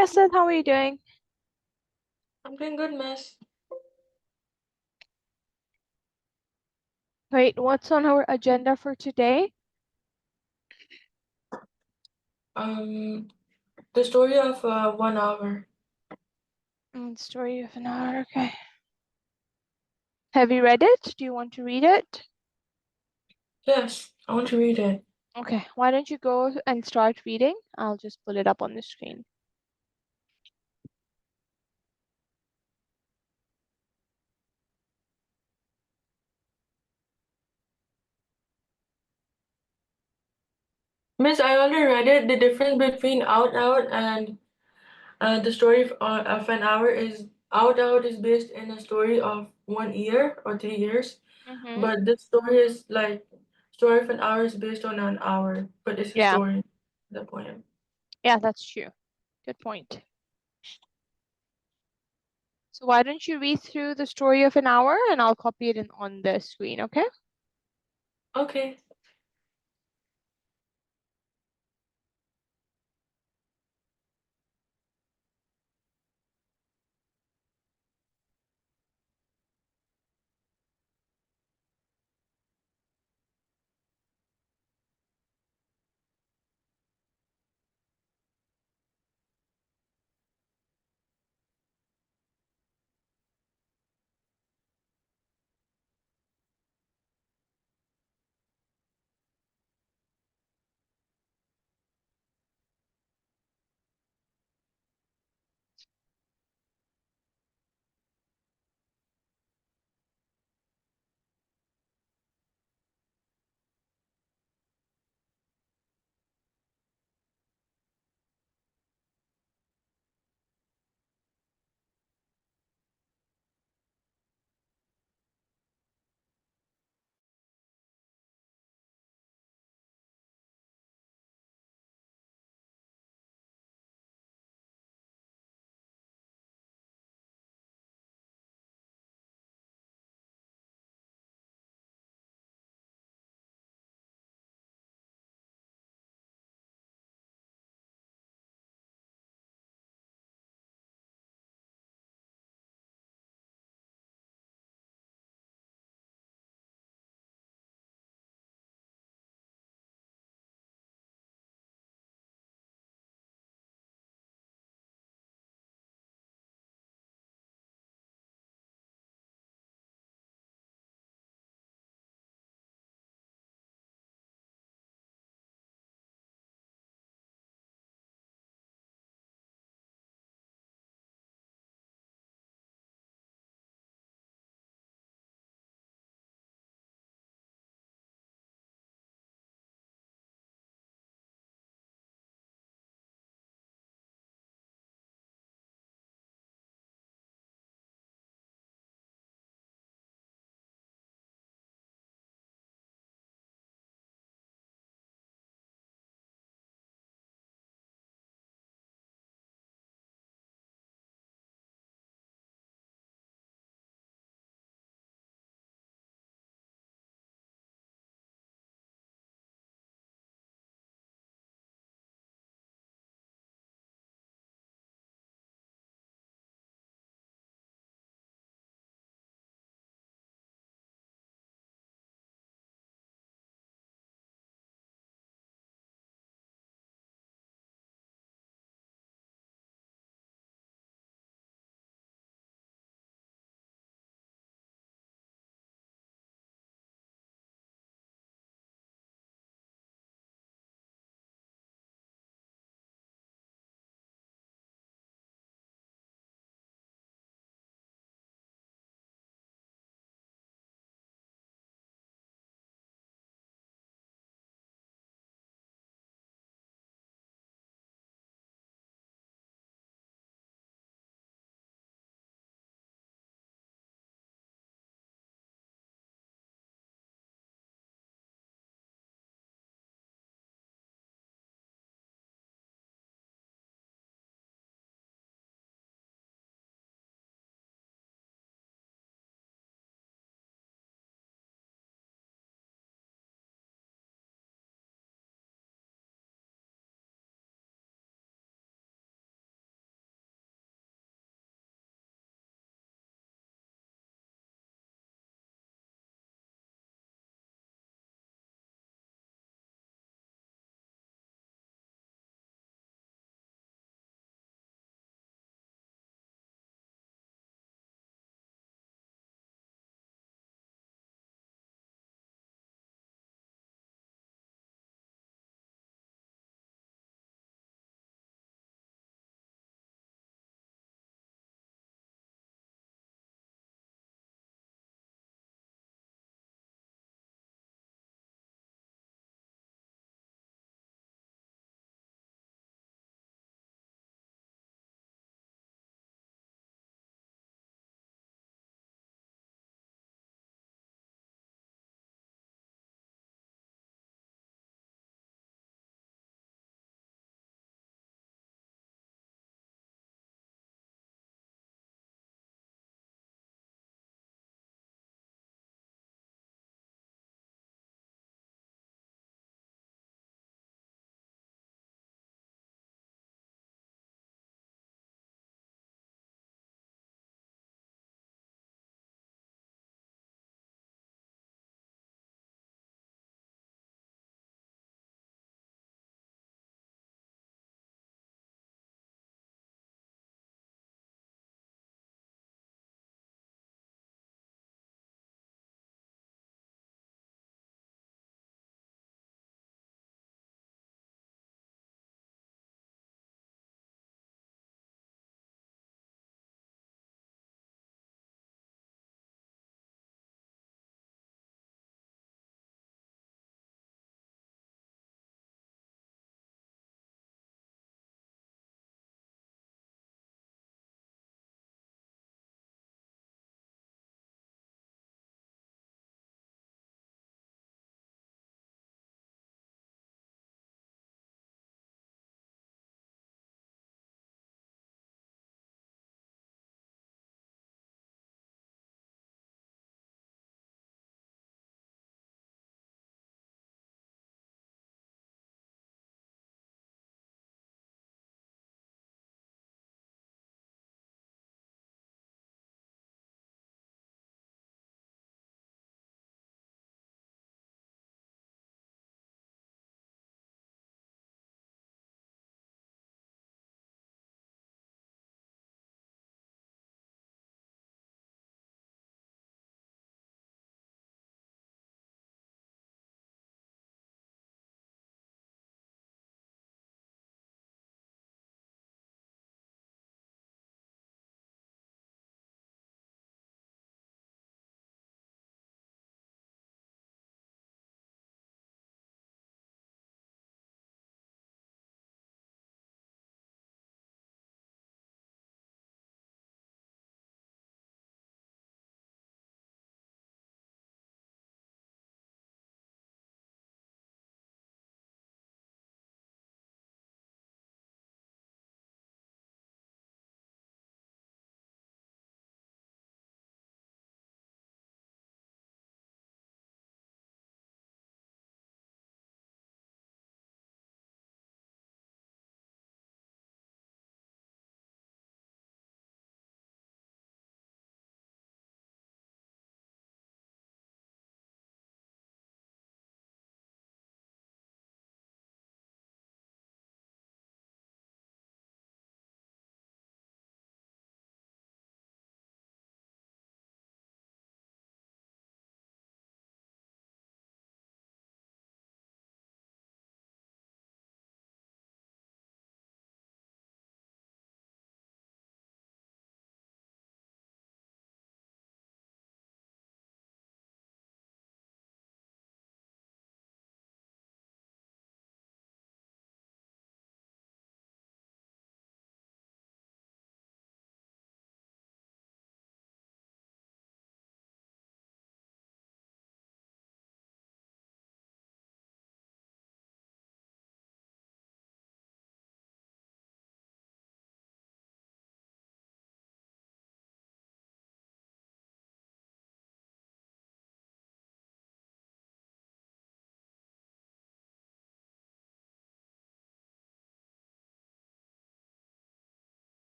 Asad, how are you doing? I'm doing good, miss. Great. What's on our agenda for today? Um, the story of 1 hour. Story of an hour. Okay. Have you read it? Do you want to read it? Yes, I want to read it. Okay. Why don't you go and start reading? I'll just pull it up on the screen. Miss, I already read it. The difference between out and the story of an hour is out is based in a story of 1 year or 3 years, Mm-hmm. but this story is like story of an hour is based on an hour, but it's a Yeah. story, the poem. Yeah, that's true. Good point. So why don't you read through the story of an hour and I'll copy it in on the screen, okay? Okay.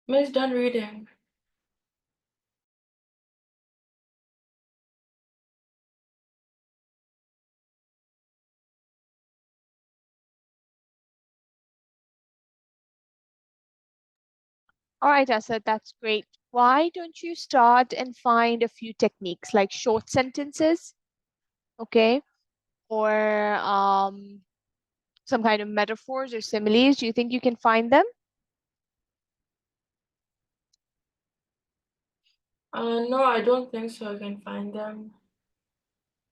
Miss, done reading. All right, Asad, that's great. Why don't you start and find a few techniques like short sentences, okay? Or some kind of metaphors or similes. Do you think you can find them? No, I don't think so. I can find them.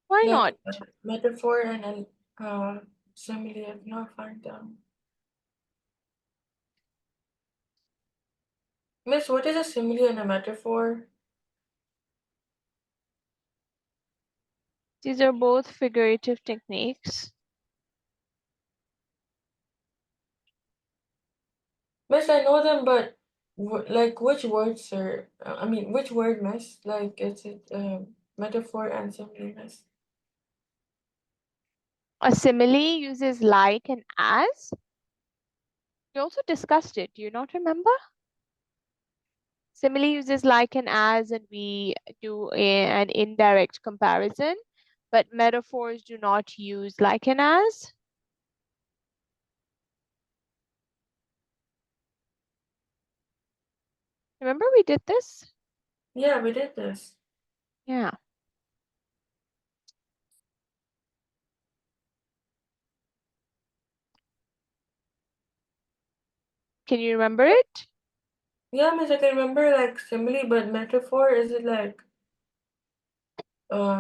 Why Like not? metaphor and simile. I cannot find them. Miss, what is a simile and a metaphor? These are both figurative techniques. Miss, I know them, but like which words are? I mean, which word, Miss? Like, is it metaphor and simile, Miss? A simile uses like and as. We also discussed it. Do you not remember? Simile uses like and as, and we do an indirect comparison, but metaphors do not use like and as. Remember we did this? Yeah, we did this. Yeah. Can you remember it? Yeah, Miss, I can remember like simile, but metaphor, is it like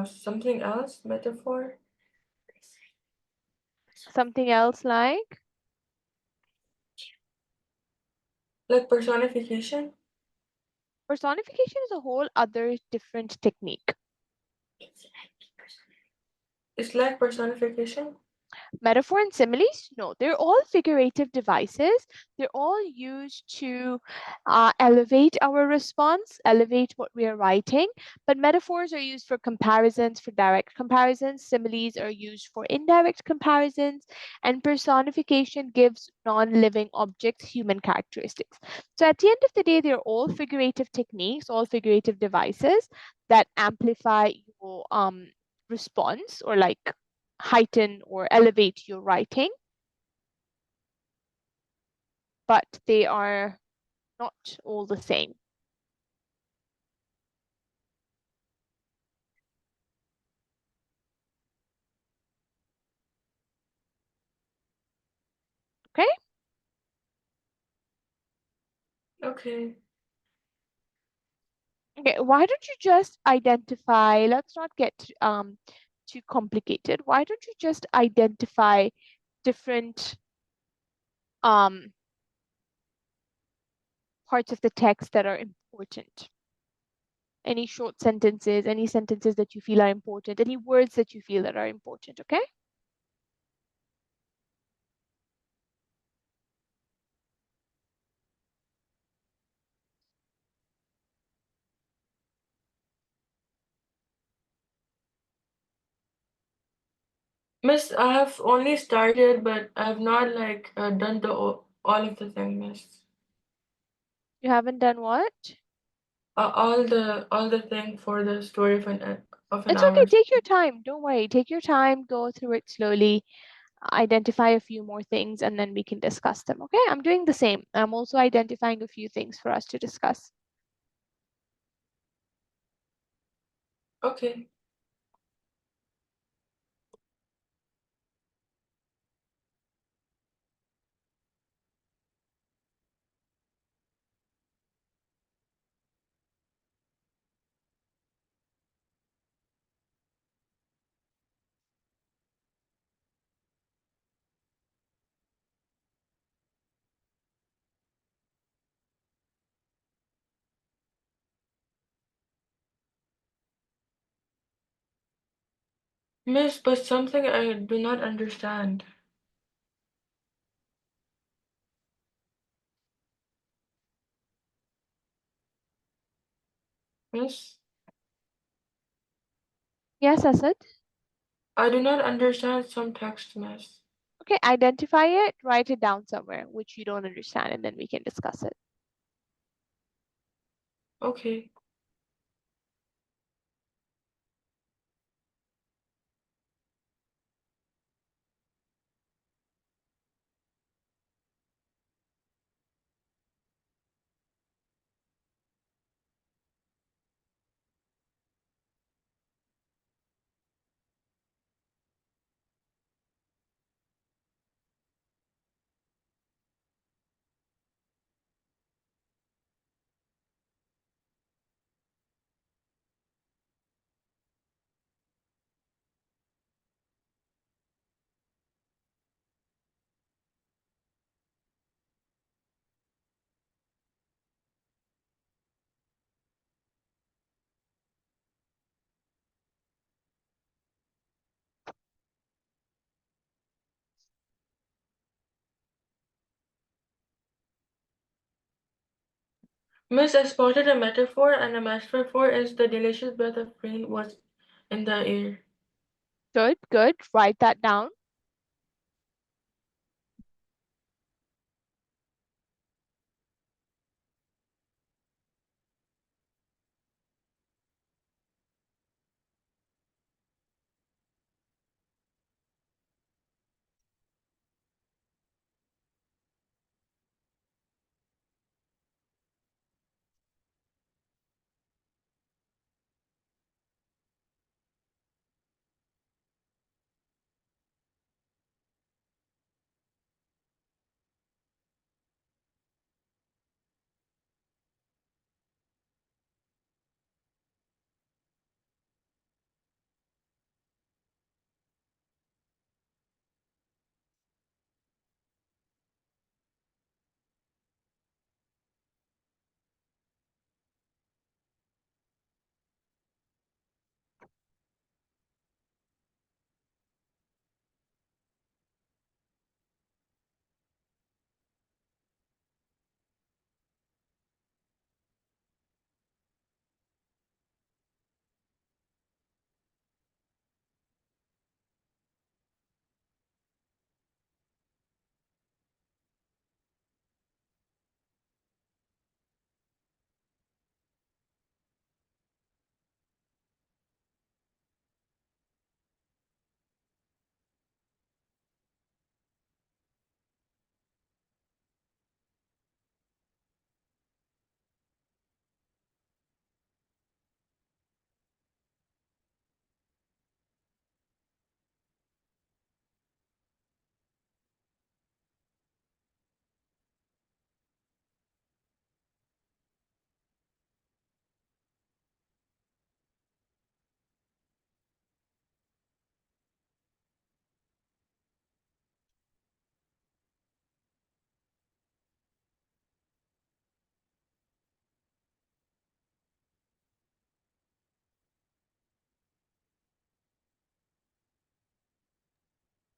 something else? Metaphor? Something else like? Like personification? Personification is a whole other different technique. It's like personification? Metaphor and similes, no, they're all figurative devices. They're all used to elevate our response, elevate what we are writing. But metaphors are used for comparisons, for direct comparisons. Similes are used for indirect comparisons. And personification gives non-living objects human characteristics. So at the end of the day, they're all figurative techniques, all figurative devices that amplify your response or like heighten or elevate your writing, but they are not all the same. Okay? Okay. Okay, why don't you just identify, let's not get too complicated. Why don't you just identify different um parts of the text that are important? Any short sentences, any sentences that you feel are important, any words that you feel that are important, okay? Miss, I have only started, but I have not like done the all of the thing, Miss. You haven't done what? All the thing for the story of an It's okay, hour. take your time. Don't worry. Take your time, go through it slowly, identify a few more things, and then we can discuss them. Okay, I'm doing the same. I'm also identifying a few things for us to discuss. Okay. Miss, but something I do not understand. Miss, Yes, Asad? I do not understand some text, Miss. Okay, identify it, write it down somewhere, which you don't understand, and then we can discuss it. Okay. Miss, I spotted a metaphor, and a metaphor is the delicious breath of rain was in the air. Good, good. Write that down.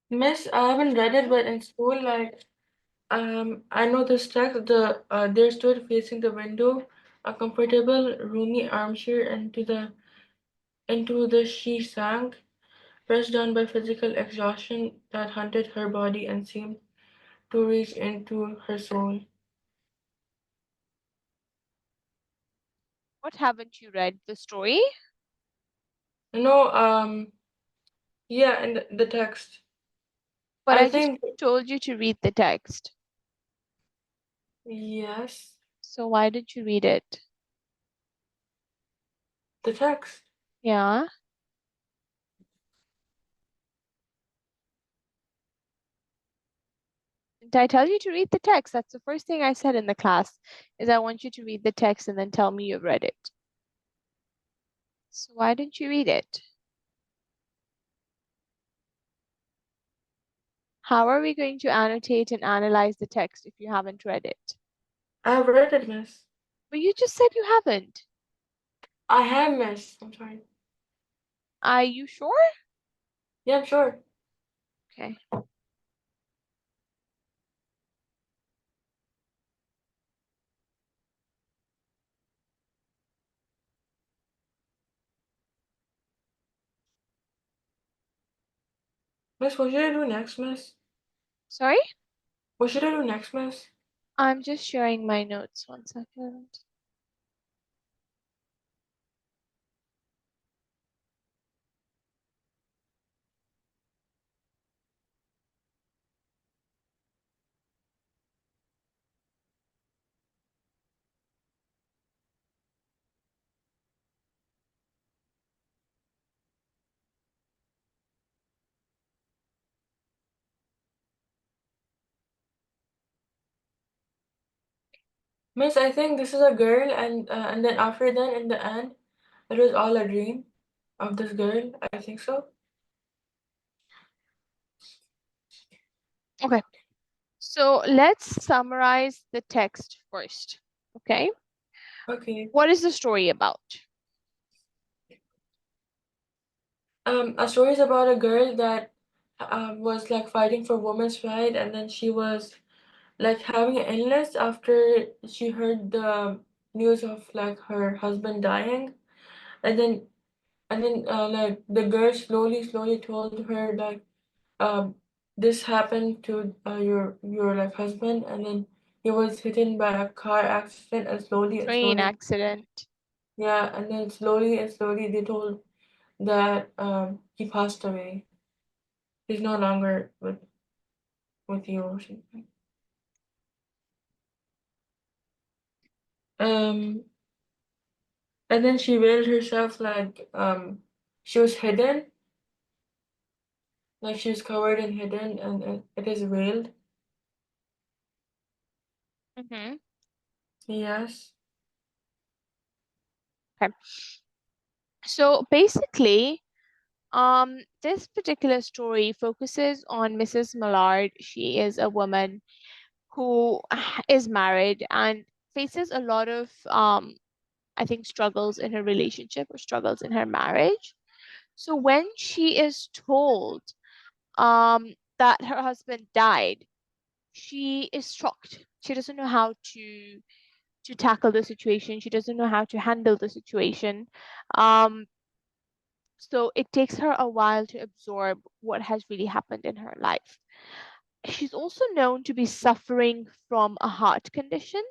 Miss, I haven't read it, but in school, I know this text. They stood facing the window, a comfortable, roomy armchair, and into the she sank, pressed down by physical exhaustion that hunted her body and seemed to reach into her soul. What haven't you read? The story? No, yeah, in the text. But I I just think told you to read the text. yes, So why did you read it? the text. Yeah. Did I tell you to read the text? That's the first thing I said in the class, is I want you to read the text and then tell me you've read it. So why didn't you read it? How are we going to annotate and analyze the text if you haven't read it? I have read it, miss. But you just said you haven't. I have, miss. I'm sorry. Are you sure? Yeah, I'm sure. Okay. Miss, what should I do next, miss? Sorry? What should I do next, miss? I'm just sharing my notes. 1 second. Miss, I think this is a girl, and then after that, in the end, it was all a dream of this girl. I think so. Okay, so let's summarize the text first. Okay, Okay. what is the story about? A story is about a girl that was like fighting for women's right, and then she was like having an illness after she heard the news of like her husband dying, and then like the girl slowly told her like um this happened to your like husband, and then he was hit by a car accident, and Train accident. yeah, and then slowly they told that he passed away. He's no longer with you or something. Um, and then she veiled herself like she was hidden, like she was covered and hidden, and it is veiled. Mm-hmm. Yes. Okay, so basically, this particular story focuses on Mrs. Millard. She is a woman who is married and faces a lot of I think struggles in her relationship or struggles in her marriage. So when she is told that her husband died, she is shocked. She doesn't know how to tackle the situation. She doesn't know how to handle the situation. Um, so it takes her a while to absorb what has really happened in her life. She's also known to be suffering from a heart condition.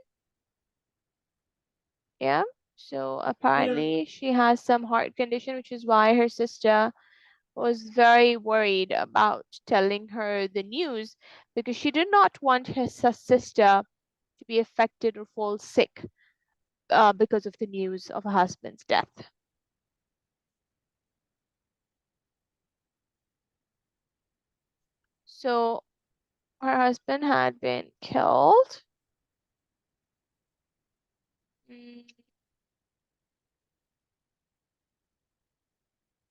Yeah. So Yeah. apparently she has some heart condition, which is why her sister was very worried about telling her the news because she did not want her sister to be affected or fall sick because of the news of her husband's death. So her husband had been killed. Mm,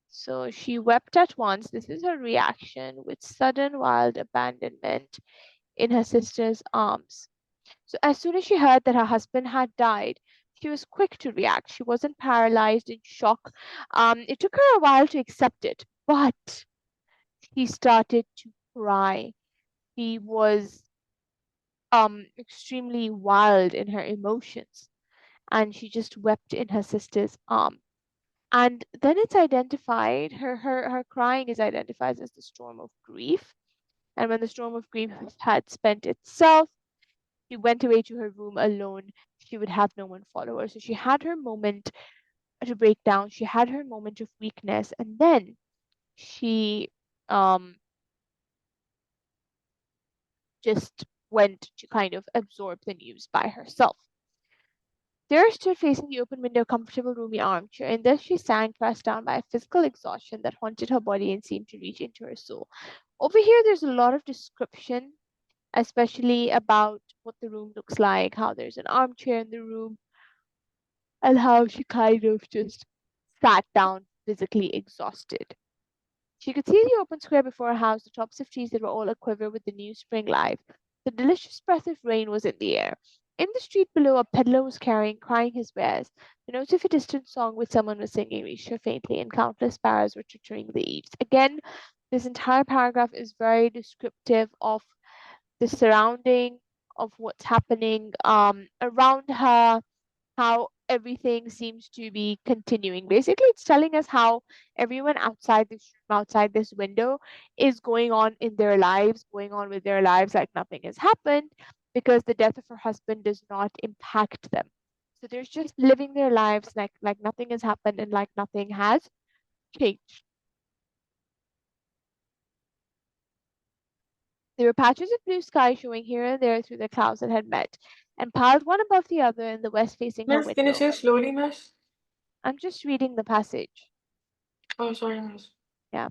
So she wept at once. This is her reaction with sudden wild abandonment in her sister's arms. So as soon as she heard that her husband had died, she was quick to react. She wasn't paralyzed in shock. It took her a while to accept it, but she started to cry. She was extremely wild in her emotions, and she just wept in her sister's arm. And then it's identified, her crying is identified as the storm of grief. And when the storm of grief had spent itself, she went away to her room alone. She would have no one follow her. So she had her moment to break down. She had her moment of weakness. And then she um, just went to kind of absorb the news by herself. There stood facing the open window, a comfortable, roomy armchair. In this, she sank, pressed down by a physical exhaustion that haunted her body and seemed to reach into her soul. Over here, there's a lot of description, especially about what the room looks like, how there's an armchair in the room, and how she kind of just sat down, physically exhausted. She could see the open square before her house, the tops of trees that were all aquiver with the new spring life. The delicious breath of rain was in the air. In the street below, a peddler was crying his wares. The notes of a distant song which someone was singing reached her faintly, and countless sparrows were twittering the eaves. Again, this entire paragraph is very descriptive of the surrounding of what's happening around her, how everything seems to be continuing. Basically, it's telling us how everyone outside this room, outside this window, is going on in their lives, going on with their lives like nothing has happened because the death of her husband does not impact them. So they're just living their lives like nothing has happened and like nothing has changed. There were patches of blue sky showing here and there through the clouds that had met and piled one above the other in the west facing her Miss, can you window. say slowly, Miss? I'm just reading the passage. Oh, sorry, Miss. Yeah.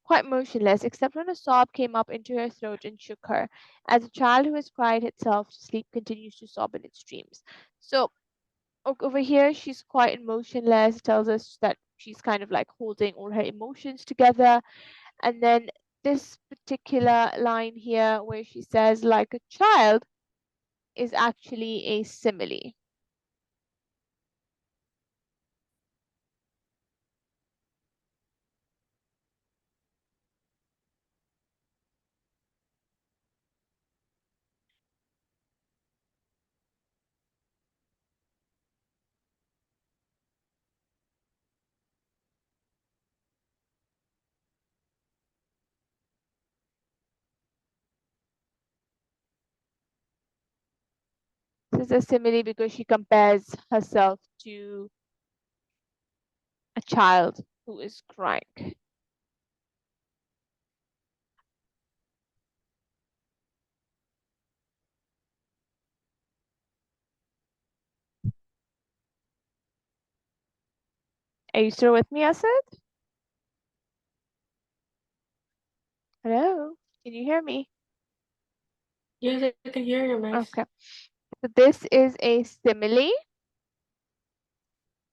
quite motionless, except when a sob came up into her throat and shook her, as a child who has cried itself to sleep continues to sob in its dreams. So over here, she's quite motionless, tells us that she's kind of like holding all her emotions together. And then this particular line here, where she says, like a child, is actually a simile. This is a simile because she compares herself to a child who is crying. Are you still with me, Asad? Hello? Can you hear me? Yes, I can hear you, miss. Okay. So this is a simile.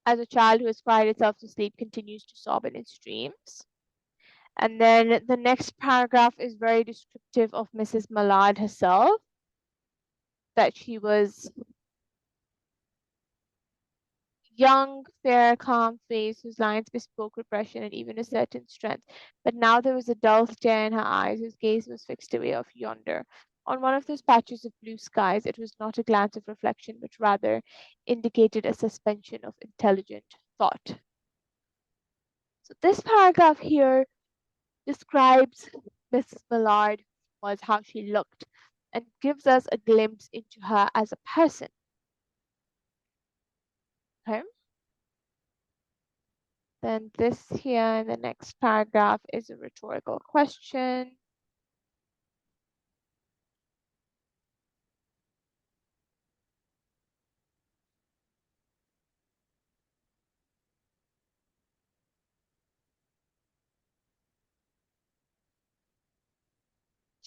As a child who has cried itself to sleep continues to sob in its dreams. And then the next paragraph is very descriptive of Mrs. Mallard herself, that she was young, fair, calm face whose lines bespoke repression and even a certain strength. But now there was a dull stare in her eyes, whose gaze was fixed away off yonder. On one of those patches of blue skies, it was not a glance of reflection, but rather indicated a suspension of intelligent thought. So this paragraph here describes Mrs. Millard was how she looked and gives us a glimpse into her as a person. Okay. Then this here in the next paragraph is a rhetorical question.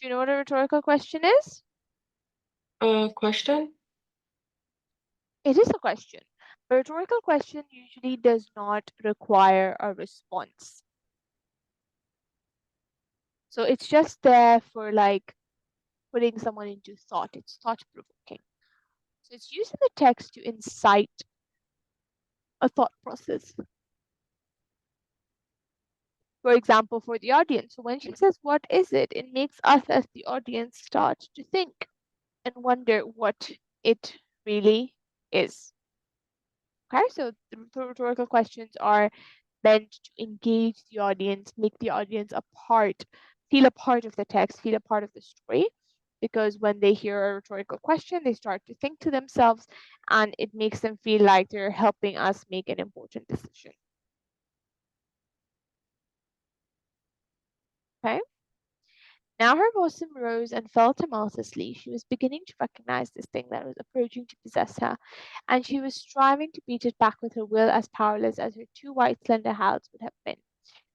Do you know what a rhetorical question is? Question? It is a question. A rhetorical question usually does not require a response. So it's just there for like putting someone into thought. It's thought provoking. So it's used in the text to incite a thought process. For example, for the audience. So when she says, "What is it?" it makes us as the audience start to think and wonder what it really is. Okay, so the rhetorical questions are meant to engage the audience, make the audience a part, feel a part of the text, feel a part of the story. Because when they hear a rhetorical question, they start to think to themselves, and it makes them feel like they're helping us make an important decision. Okay. Now her bosom rose and fell tumultuously. She was beginning to recognize this thing that was approaching to possess her, and she was striving to beat it back with her will as powerless as her two white slender hands would have been.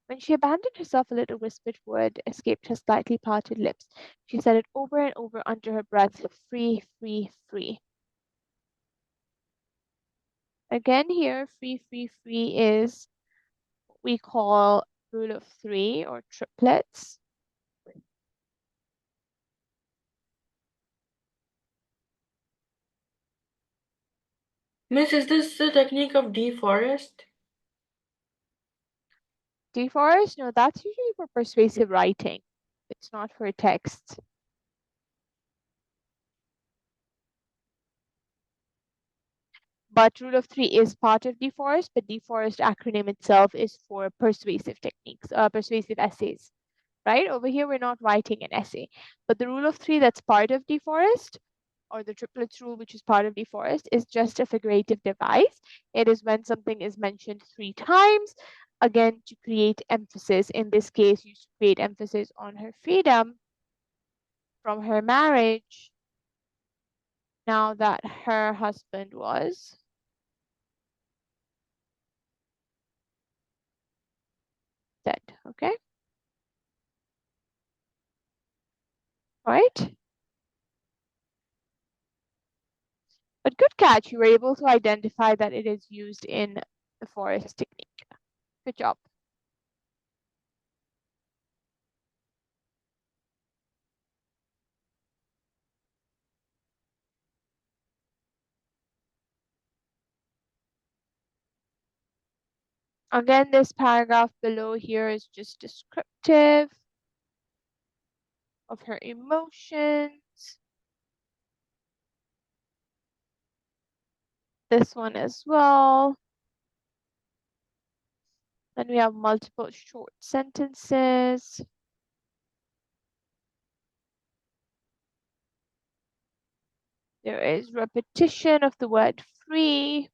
When she abandoned herself, a little whispered word escaped her slightly parted lips. She said it over and over under her breath, free, free, free. Again here, free, free, free is what we call rule of three or triplets. Miss, is this the technique of deforest? Deforest, no, that's usually for persuasive writing. It's not for text. But rule of three is part of deforest, but deforest acronym itself is for persuasive techniques, persuasive essays, right? Over here, we're not writing an essay, but the rule of three that's part of deforest, or the triplets rule, which is part of deforest, is just a figurative device. It is when something is mentioned three times, again, to create emphasis. In this case, you create emphasis on her freedom from her marriage now that her husband was dead. Okay. right? But good catch, you were able to identify that it is used in the forest technique. Good job. Again, this paragraph below here is just descriptive of her emotions. This one as well. Then we have multiple short sentences. There is repetition of the word free.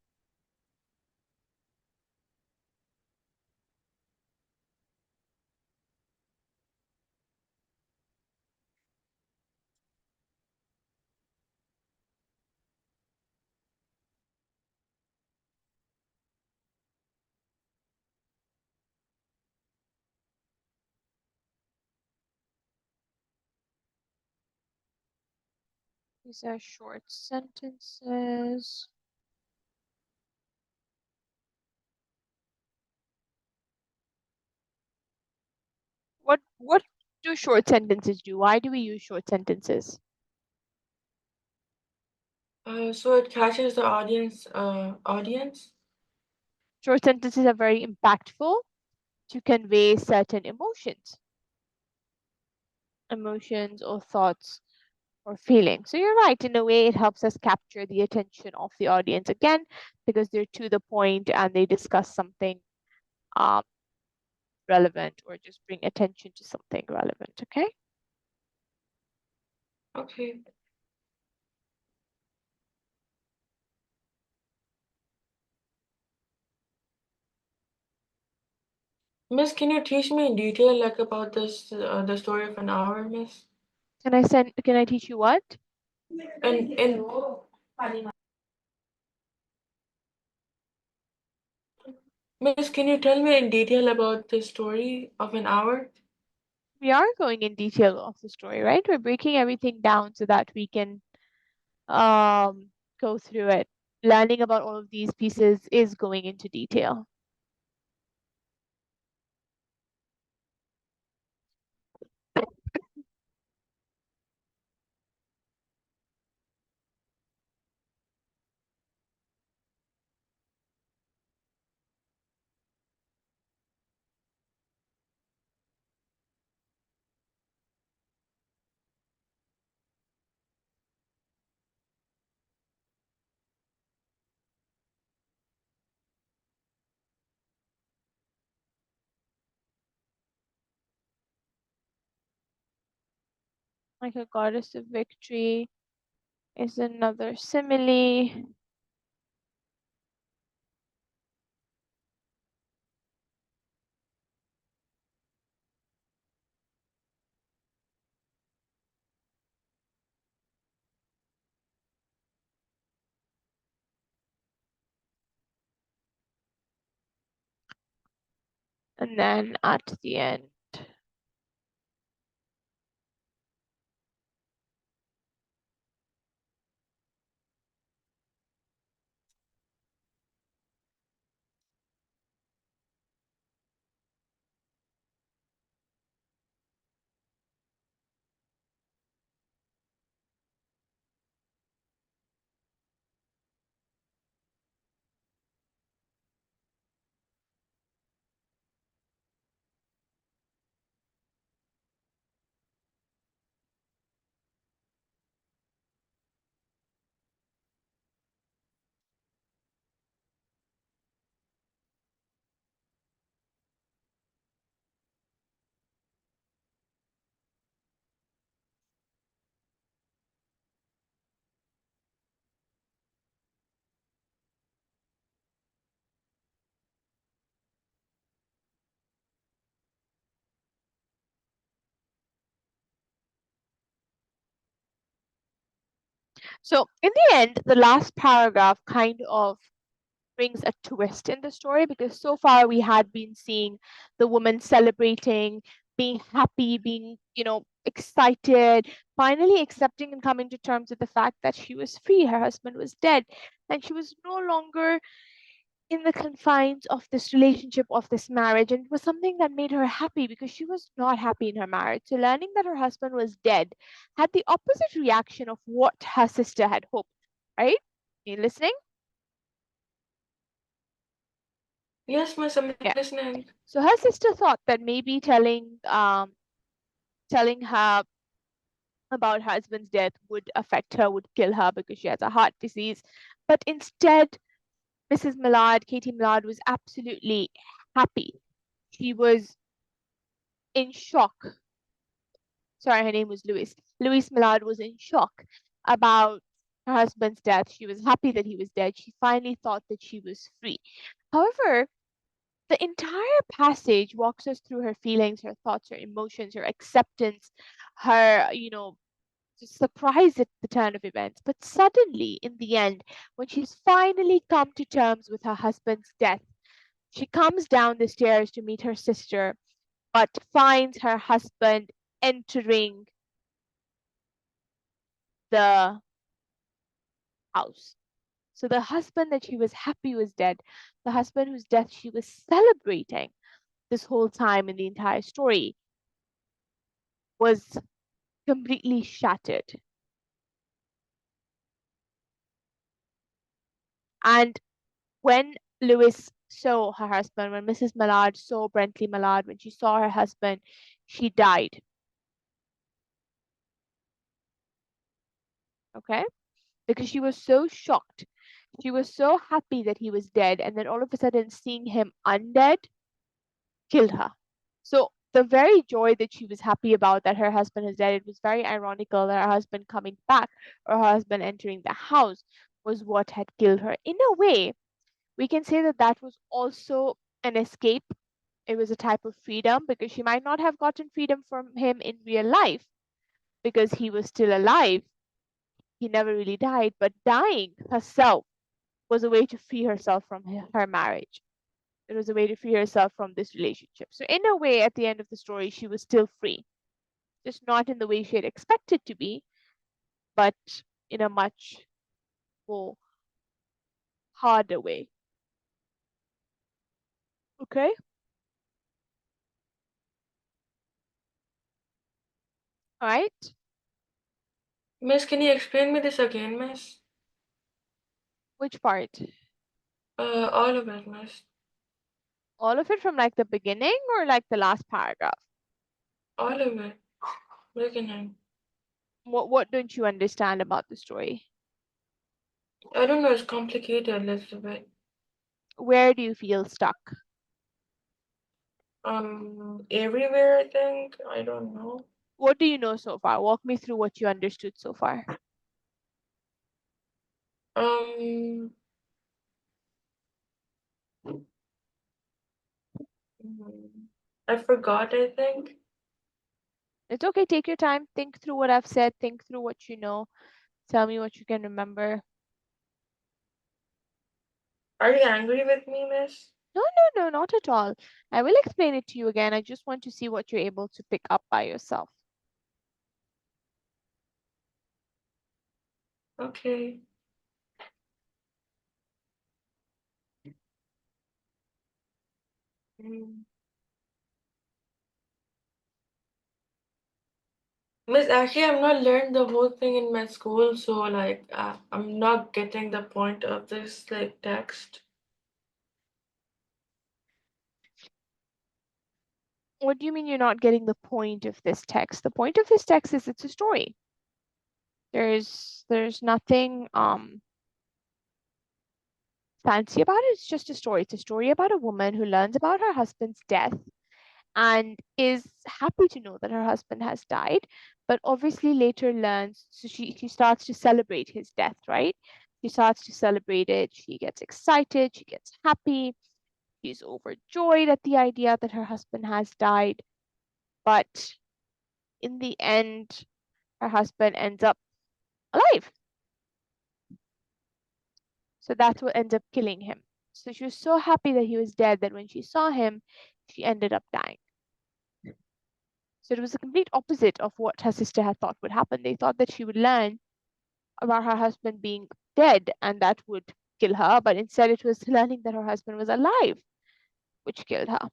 These are short sentences. What do short sentences do? Why do we use short sentences? So it catches the audience. Short sentences are very impactful to convey certain emotions or thoughts or feelings. So you're right, in a way, it helps us capture the attention of the audience again, because they're to the point and they discuss something um, relevant or just bring attention to something relevant, okay? Okay. Miss, can you teach me in detail like about this the story of an hour, Miss? Can I teach you what? And Miss, can you tell me in detail about the story of an hour? We are going in detail of the story, right? We're breaking everything down so that we can um, go through it. Learning about all of these pieces is going into detail. Like a goddess of victory is another simile. And then at the end, so in the end, the last paragraph kind of brings a twist in the story, because so far we had been seeing the woman celebrating, being happy, being, excited, finally accepting and coming to terms with the fact that she was free, her husband was dead, and she was no longer in the confines of this relationship, of this marriage. And it was something that made her happy because she was not happy in her marriage. So learning that her husband was dead had the opposite reaction of what her sister had hoped, right? Are you listening? Yes, miss, I'm Yeah. listening. So her sister thought that maybe telling her about her husband's death would affect her, would kill her because she has a heart disease. But instead, Mrs. Millard, Katie Millard, was absolutely happy. She was in shock. Sorry, her name was Louise. Louise Millard was in shock about her husband's death. She was happy that he was dead. She finally thought that she was free. However, the entire passage walks us through her feelings, her thoughts, her emotions, her acceptance, her, just surprised at the turn of events. But suddenly, in the end, when she's finally come to terms with her husband's death, she comes down the stairs to meet her sister, but finds her husband entering the house. So the husband that she was happy was dead, the husband whose death she was celebrating this whole time in the entire story, was completely shattered. And when Lewis saw her husband, when Mrs. Mallard saw Brentley Mallard, when she saw her husband, she died. Okay? Because she was so shocked. She was so happy that he was dead. And then all of a sudden, seeing him undead killed her. So the very joy that she was happy about that her husband is dead, it was very ironical that her husband coming back or her husband entering the house was what had killed her. In a way, we can say that that was also an escape. It was a type of freedom because she might not have gotten freedom from him in real life because he was still alive. He never really died, but dying herself was a way to free herself from her marriage. It was a way to free herself from this relationship. So, in a way, at the end of the story, she was still free, just not in the way she had expected to be, but in a much more harder way. Okay. All right. Miss, can you explain me this again, miss? Which part? All of it, miss. All of it from like the beginning or like the last paragraph? All of it. Beginning. What don't you understand about the story? I don't know, it's complicated a little bit. Where do you feel stuck? Everywhere, I think. I don't know. What do you know so far? Walk me through what you understood so far. Um, I forgot, I think. It's okay, take your time, think through what I've said, think through what you know, tell me what you can remember. Are you angry with me, miss? No, no, no, not at all. I will explain it to you again. I just want to see what you're able to pick up by yourself. Okay. Mm. Miss, actually, I've not learned the whole thing in my school, so like, I'm not getting the point of this like text. What do you mean you're not getting the point of this text? The point of this text is it's a story. There's nothing fancy about it. It's just a story. It's a story about a woman who learns about her husband's death and is happy to know that her husband has died, but obviously later learns, so she starts to celebrate his death, right? She starts to celebrate it. She gets excited, she gets happy, she's overjoyed at the idea that her husband has died. But in the end, her husband ends up alive. So that's what ends up killing him. So she was so happy that he was dead that when she saw him, she ended up dying. So it was the complete opposite of what her sister had thought would happen. They thought that she would learn about her husband being dead and that would kill her, but instead it was learning that her husband was alive, which killed her.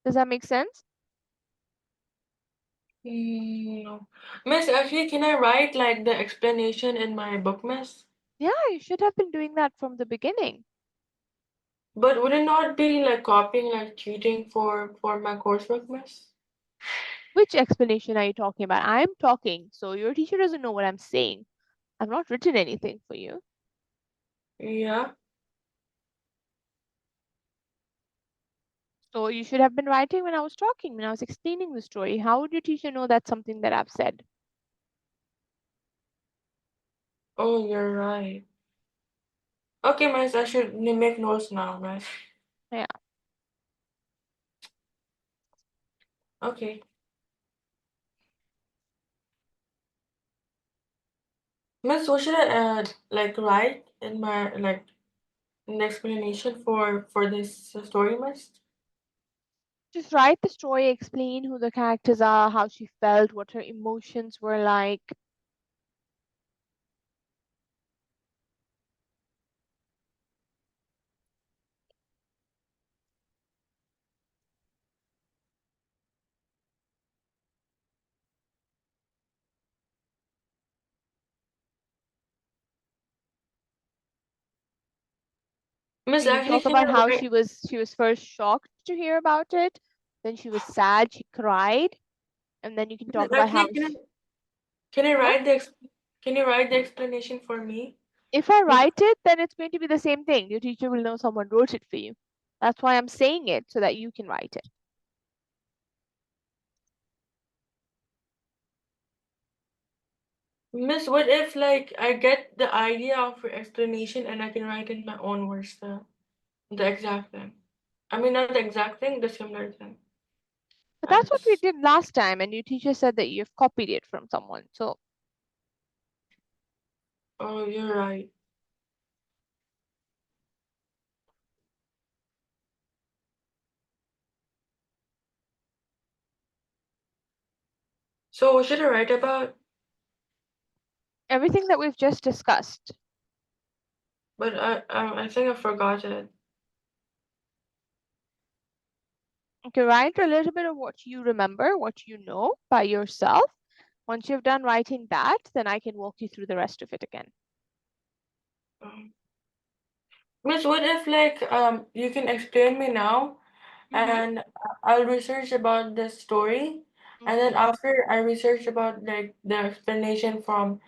Does that make sense? No. Miss, actually, can I write like the explanation in my book, miss? Yeah, you should have been doing that from the beginning. But would it not be like copying, like cheating for my coursework, miss? Which explanation are you talking about? I'm talking, so your teacher doesn't know what I'm saying. I've not written anything for you. Yeah. So you should have been writing when I was talking, when I was explaining the story. How would your teacher know that's something that I've said? Oh, you're right. Okay, miss, I should make notes now, miss. Yeah. Okay. Miss, what should I like write in my like an explanation for this story, miss? Just write the story, explain who the characters are, how she felt, what her emotions were like. Miss, You can actually, talk can about I how write? she was first shocked to hear about it, then she was sad, she cried, and then you can talk Miss, about actually, how she, can I what? write the can you write the explanation for me? If I Because write it, then it's going to be the same thing. Your teacher will know someone wrote it for you. That's why I'm saying it so that you can write it. Miss, what if like I get the idea of your explanation and I can write in my own words the exact thing? I mean, not the exact thing, the similar thing. But that's what we As did last time, and your teacher said that you've copied it from someone. So oh, you're right. So what should I write about? everything that we've just discussed, But I think I forgot it. okay, write a little bit of what you remember, what you know by yourself. Once you've done writing that, then I can walk you through the rest of it again. Um, Miss, what if like you can explain me now Mm-hmm. and I'll research about the story, and then Mm-hmm. after I research about like the explanation from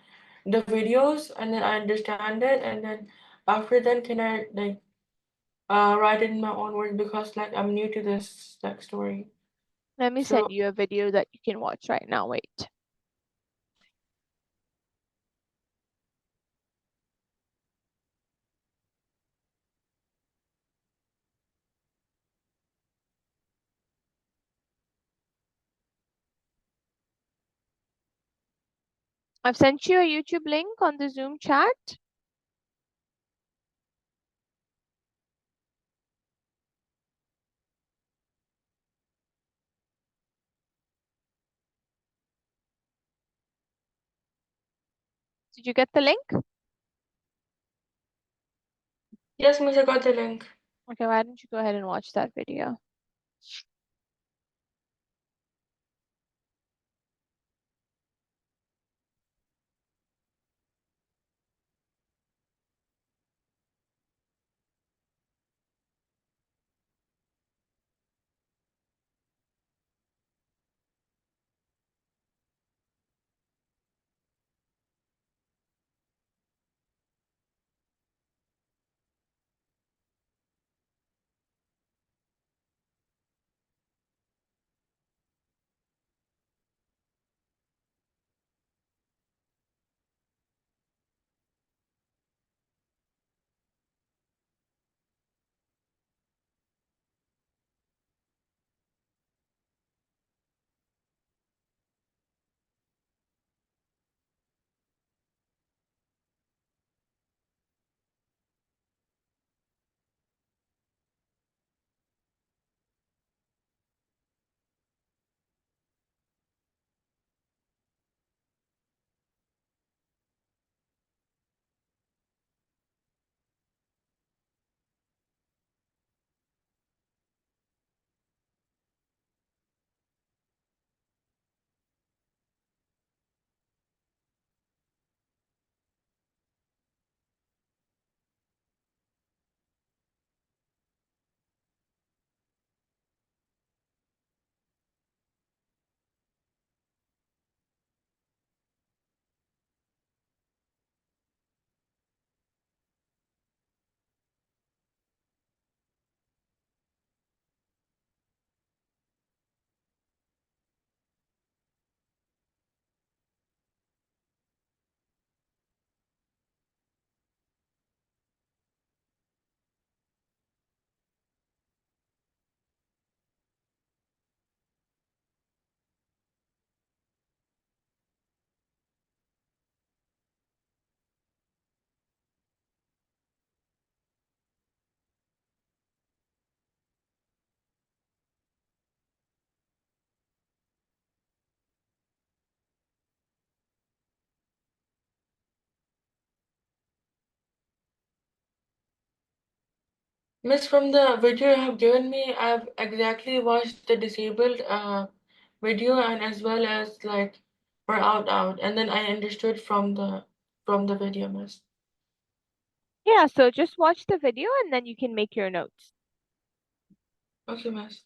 the videos, and then I understand it, and then after then can I like write it in my own words because like I'm new to this like story. Let me So send you a video that you can watch right now. Wait. I've sent you a YouTube link on the Zoom chat. Did you get the link? yes, Miss, I got the link. Okay, why don't you go ahead and watch that video? Miss, from the video you have given me, I've exactly watched the disabled video and as well as like for out, and then I understood from the video, Miss. Yeah, so just watch the video and then you can make your notes. Okay, Miss.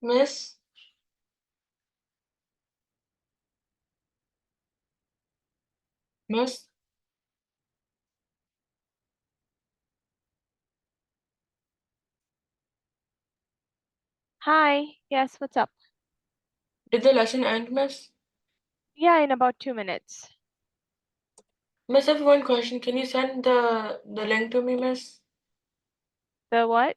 Miss, Miss, Hi. Yes, what's up? did the lesson end, Miss? Yeah, in about 2 minutes. Miss, I have one question. Can you send the link to me, Miss? The what?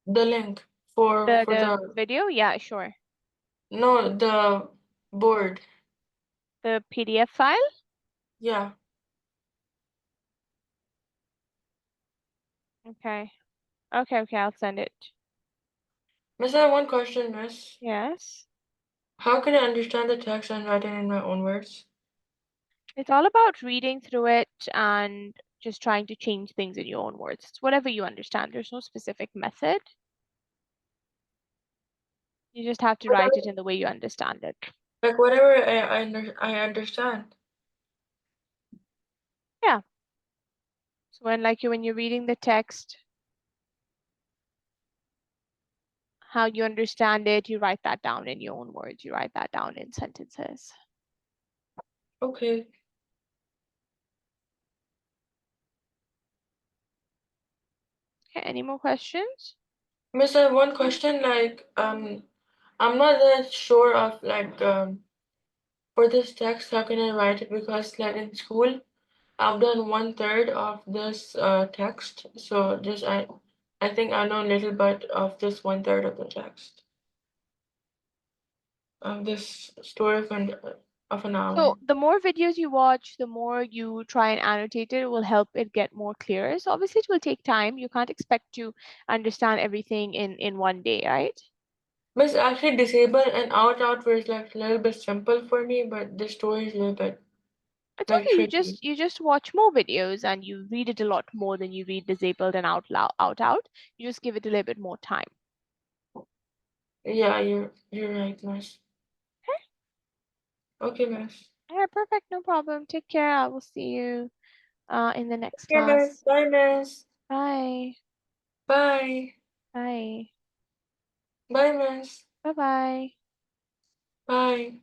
The link for The for the the video? Yeah, sure. no the board. The PDF file? Yeah. Okay. Okay, I'll send it. Miss, I have one question, Miss. Yes. How can I understand the text and write it in my own words? It's all about reading through it and just trying to change things in your own words. It's whatever you understand. There's no specific method. You just have to write it in the way you understand it. Like whatever I understand. Yeah. So when you're reading the text, how you understand it, you write that down in your own words. You write that down in sentences. Okay. Okay, any more questions? Miss, I have one question. I'm not that sure of for this text, how can I write it? Because like in school, I've done 1/3 of this text, so just I think I know a little bit of this 1/3 of the text of this story of an So hour. the more videos you watch, the more you try and annotate it, it will help it get more clear. So obviously it will take time. You can't expect to understand everything in one day, right? Miss, actually, disabled and out was like a little bit simple for me, but the story is a little bit It's like okay. You tricky. just you just watch more videos and you read it a lot more than you read disabled and out. You just give it a little bit more time. Yeah, you're right, Miss. Okay. Okay, Miss. Yeah, perfect. No problem. Take care. I will see you in the next Okay, Miss. class. Bye, Miss. Bye. Bye. Bye. Bye, Miss. Bye bye. Bye.